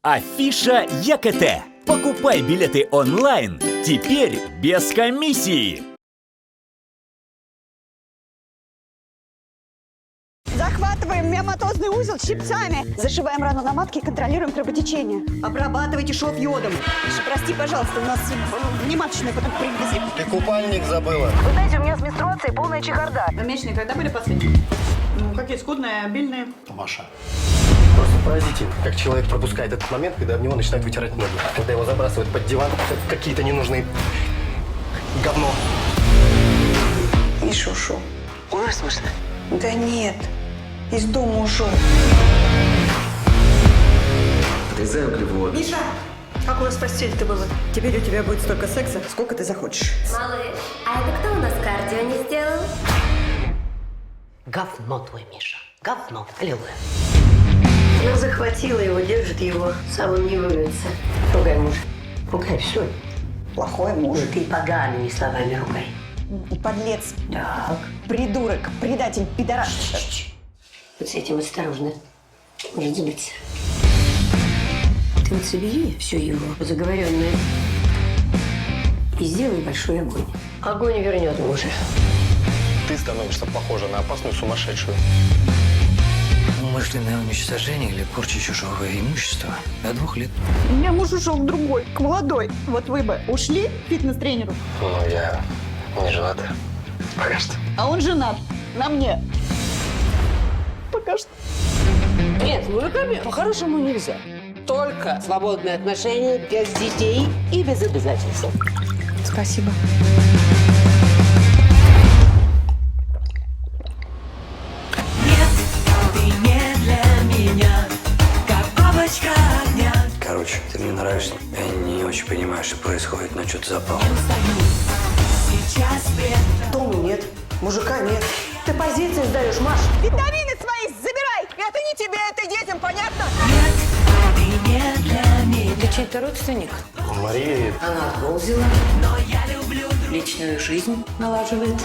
Афиша ЕКТ. Покупай билеты онлайн. Теперь без комиссии. Захватываем миоматозный узел щипцами. Зашиваем рану на матке и контролируем кровотечение. Обрабатывайте шов йодом. Прости, пожалуйста, у нас внематочная потом привези. Ты купальник забыла. Вы знаете, у меня с менструацией полная чехарда. Месячные когда были последние? Ну, какие скудные, обильные. Маша. Просто поразительно, как человек пропускает этот момент, когда об него начинают вытирать ноги. Когда его забрасывают под диван, как какие-то ненужные говно. Миша ушел. Умер, в смысле? Да нет, из дома ушел. Отрезаю углеводы. Миша, как у нас в постели-то было? Теперь у тебя будет столько секса, сколько ты захочешь. Малыш, а это кто у нас кардио не сделал? Говно твой, Миша. Говно. Аллилуйя. Она захватила его, держит его. Сам он не вырвется. Ругай мужа. Ругай, все. Плохой муж. Ты погаными словами ругай. Подлец, Так. придурок, предатель, пидорас. Вот с этим осторожно. Может сбиться. Ты вот собери все его заговоренное и сделай большой огонь. Огонь вернет мужа. Ты становишься похожа на опасную сумасшедшую. Умышленное уничтожение или порча чужого имущества до 2 лет. У меня муж ушел к другой, к молодой. Вот вы бы ушли к фитнес-тренеру, Ну, я не женат. Пока что. а он женат на мне. Пока что. Нет, мужиками по-хорошему нельзя. Только свободные отношения, без детей и без обязательств. Спасибо. Короче, ты мне нравишься. Я не очень понимаю, что происходит, но что-то запал. Дому нет, мужика нет. Ты позиции сдаешь, Маш. Витамины свои забирай! Это не тебе, это детям, понятно? Ты чей-то родственник? Мария, Она отползила. Личную жизнь налаживает.